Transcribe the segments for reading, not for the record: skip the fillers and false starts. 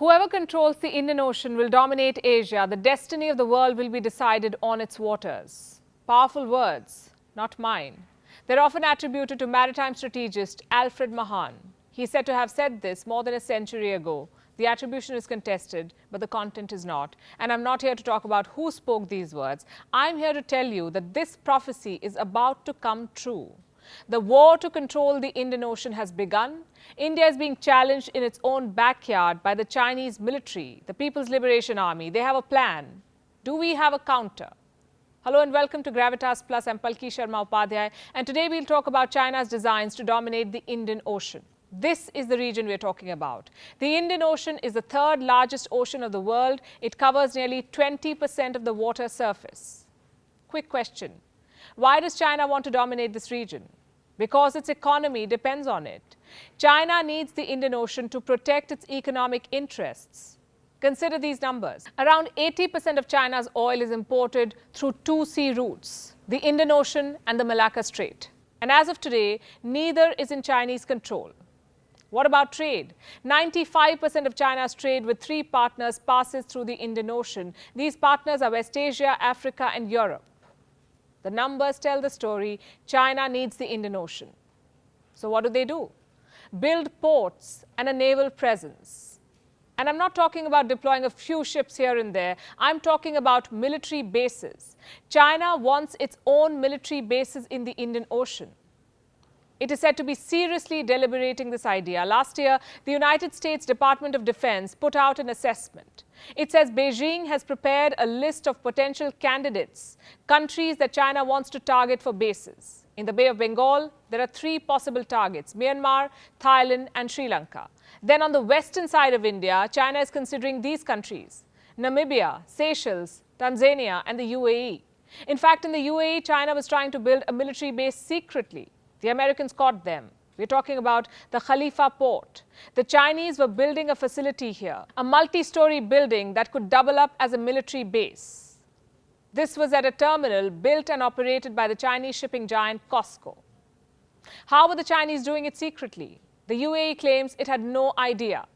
Whoever controls the Indian Ocean will dominate Asia. The destiny of the world will be decided on its waters. Powerful words, not mine. They're often attributed to maritime strategist Alfred Mahan. He's said to have said this more than a century ago. The attribution is contested, but the content is not. And I'm not here to talk about who spoke these words. I'm here to tell you that this prophecy is about to come true. The war to control the Indian Ocean has begun. India is being challenged in its own backyard by the Chinese military, the People's Liberation Army. They have a plan. Do we have a counter? Hello and welcome to Gravitas Plus. I'm Palki Sharma Upadhyay, and today we'll talk about China's designs to dominate the Indian Ocean. This is the region we're talking about. The Indian Ocean is the third largest ocean of the world. It covers nearly 20% of the water surface. Quick question. Why does China want to dominate this region? Because its economy depends on it. China needs the Indian Ocean to protect its economic interests. Consider these numbers. Around 80% of China's oil is imported through two sea routes, the Indian Ocean and the Malacca Strait. And as of today, neither is in Chinese control. What about trade? 95% of China's trade with three partners passes through the Indian Ocean. These partners are West Asia, Africa, and Europe. The numbers tell the story. China needs the Indian Ocean. So what do? Build ports and a naval presence. And I'm not talking about deploying a few ships here and there. I'm talking about military bases. China wants its own military bases in the Indian Ocean. It is said to be seriously deliberating this idea. Last year, the United States Department of Defense put out an assessment. It says Beijing has prepared a list of potential candidates, countries that China wants to target for bases. In the Bay of Bengal, there are three possible targets: Myanmar, Thailand, and Sri Lanka. Then on the western side of India, China is considering these countries: Namibia, Seychelles, Tanzania, and the UAE. In fact, in the UAE, China was trying to build a military base secretly. The Americans caught them. We're talking about the Khalifa port. The Chinese were building a facility here, a multi-story building that could double up as a military base. This was at a terminal built and operated by the Chinese shipping giant COSCO. How were the Chinese doing it secretly? The UAE claims it had no idea.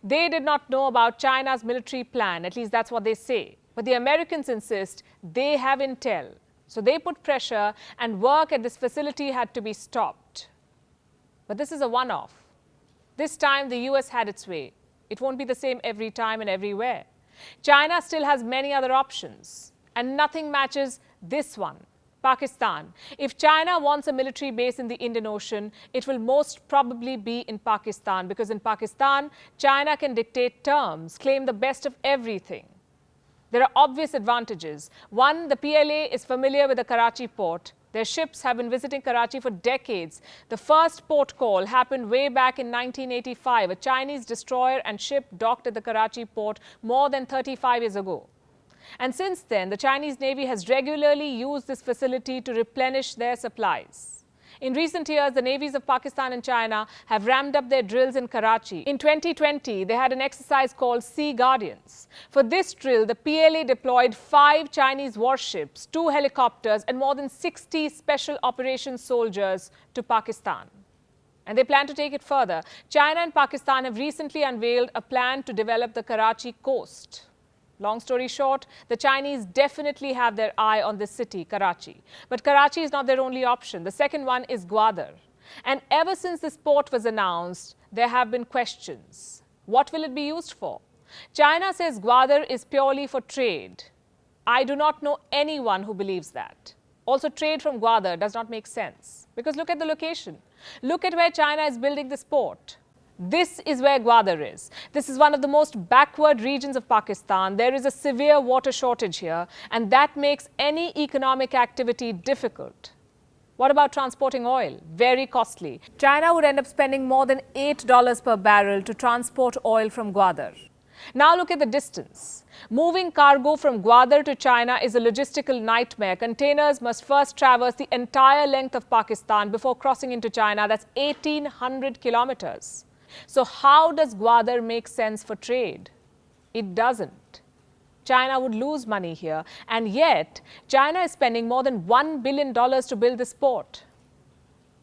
They did not know about China's military plan, at least that's what they say. But the Americans insist they have intel. So they put pressure, and work at this facility had to be stopped. But this is a one-off. This time the US had its way. It won't be the same every time and everywhere. China still has many other options, and nothing matches this one: Pakistan. If China wants a military base in the Indian Ocean, it will most probably be in Pakistan, because in Pakistan, China can dictate terms, claim the best of everything. There are obvious advantages. One, the PLA is familiar with the Karachi port. Their ships have been visiting Karachi for decades. The first port call happened way back in 1985. A Chinese destroyer and ship docked at the Karachi port more than 35 years ago. And since then, the Chinese Navy has regularly used this facility to replenish their supplies. In recent years, the navies of Pakistan and China have ramped up their drills in Karachi. In 2020, they had an exercise called Sea Guardians. For this drill, the PLA deployed 5 Chinese warships, 2 helicopters, and more than 60 special operations soldiers to Pakistan. And they plan to take it further. China and Pakistan have recently unveiled a plan to develop the Karachi coast. Long story short, the Chinese definitely have their eye on this city, Karachi. But Karachi is not their only option. The second one is Gwadar. And ever since this port was announced, there have been questions. What will it be used for? China says Gwadar is purely for trade. I do not know anyone who believes that. Also, trade from Gwadar does not make sense, because look at the location. Look at where China is building this port. This is where Gwadar is. This is one of the most backward regions of Pakistan. There is a severe water shortage here, and that makes any economic activity difficult. What about transporting oil? Very costly. China would end up spending more than $8 per barrel to transport oil from Gwadar. Now look at the distance. Moving cargo from Gwadar to China is a logistical nightmare. Containers must first traverse the entire length of Pakistan before crossing into China. That's 1,800 kilometers. So how does Gwadar make sense for trade? It doesn't. China would lose money here, and yet China is spending more than $1 billion to build this port.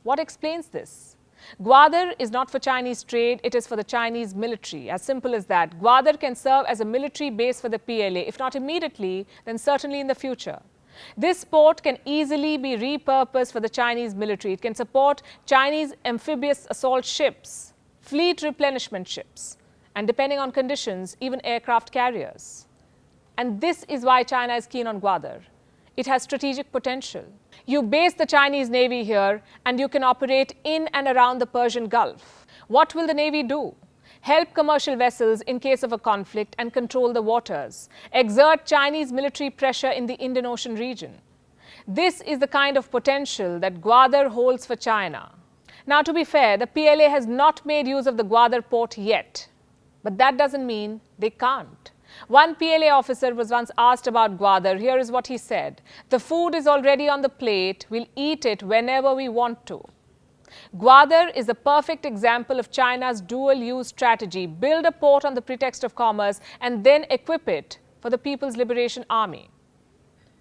What explains this? Gwadar is not for Chinese trade, it is for the Chinese military. As simple as that. Gwadar can serve as a military base for the PLA, if not immediately, then certainly in the future. This port can easily be repurposed for the Chinese military. It can support Chinese amphibious assault ships, fleet replenishment ships, and depending on conditions, even aircraft carriers. And this is why China is keen on Gwadar. It has strategic potential. You base the Chinese Navy here and you can operate in and around the Persian Gulf. What will the Navy do? Help commercial vessels in case of a conflict and control the waters. Exert Chinese military pressure in the Indian Ocean region. This is the kind of potential that Gwadar holds for China. Now, to be fair, the PLA has not made use of the Gwadar port yet. But that doesn't mean they can't. One PLA officer was once asked about Gwadar. Here is what he said. The food is already on the plate. We'll eat it whenever we want to. Gwadar is a perfect example of China's dual-use strategy. Build a port on the pretext of commerce and then equip it for the People's Liberation Army.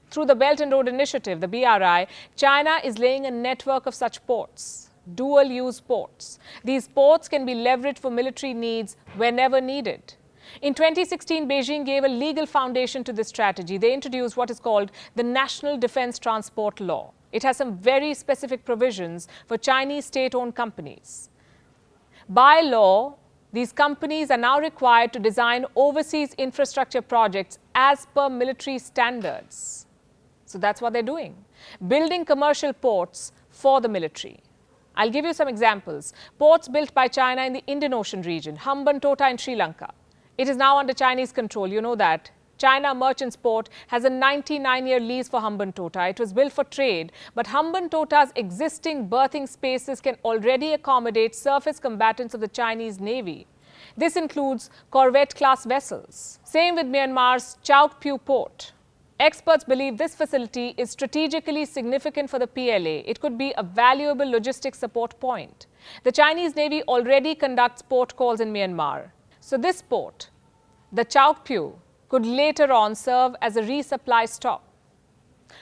Through the Belt and Road Initiative, the BRI, China is laying a network of such ports, dual-use ports. These ports can be leveraged for military needs whenever needed. In 2016, Beijing gave a legal foundation to this strategy. They introduced what is called the National Defense Transport Law. It has some very specific provisions for Chinese state-owned companies. By law, these companies are now required to design overseas infrastructure projects as per military standards. So that's what they're doing, building commercial ports for the military. I'll give you some examples. Ports built by China in the Indian Ocean region, Hambantota in Sri Lanka. It is now under Chinese control, you know that. China Merchants Port has a 99-year lease for Hambantota. It was built for trade, but Hambantota's existing berthing spaces can already accommodate surface combatants of the Chinese Navy. This includes corvette-class vessels. Same with Myanmar's Chauk Phu Port. Experts believe this facility is strategically significant for the PLA. It could be a valuable logistics support point. The Chinese Navy already conducts port calls in Myanmar. So this port, the Chauk Phu, could later on serve as a resupply stop.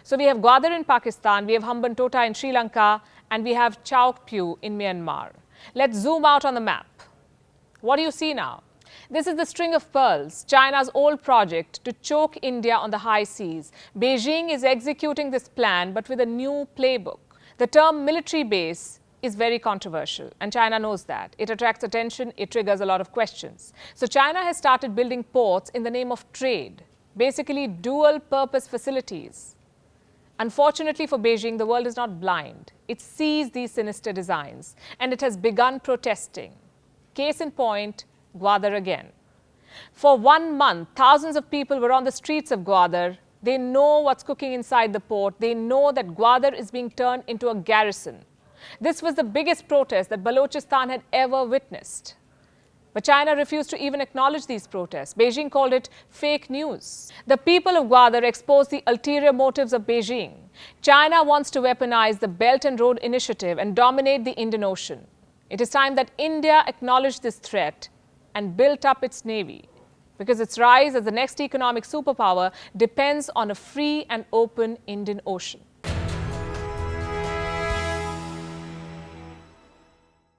So we have Gwadar in Pakistan, we have Hambantota in Sri Lanka, and we have Chauk Phu in Myanmar. Let's zoom out on the map. What do you see now? This is the string of pearls, China's old project to choke India on the high seas. Beijing is executing this plan, but with a new playbook. The term military base is very controversial, and China knows that. It attracts attention, it triggers a lot of questions. So China has started building ports in the name of trade, basically dual-purpose facilities. Unfortunately for Beijing, the world is not blind. It sees these sinister designs, and it has begun protesting. Case in point, Gwadar again. For 1 month, thousands of people were on the streets of Gwadar. They know what's cooking inside the port. They know that Gwadar is being turned into a garrison. This was the biggest protest that Balochistan had ever witnessed. But China refused to even acknowledge these protests. Beijing called it fake news. The people of Gwadar exposed the ulterior motives of Beijing. China wants to weaponize the Belt and Road Initiative and dominate the Indian Ocean. It is time that India acknowledged this threat and built up its navy, because its rise as the next economic superpower depends on a free and open Indian Ocean.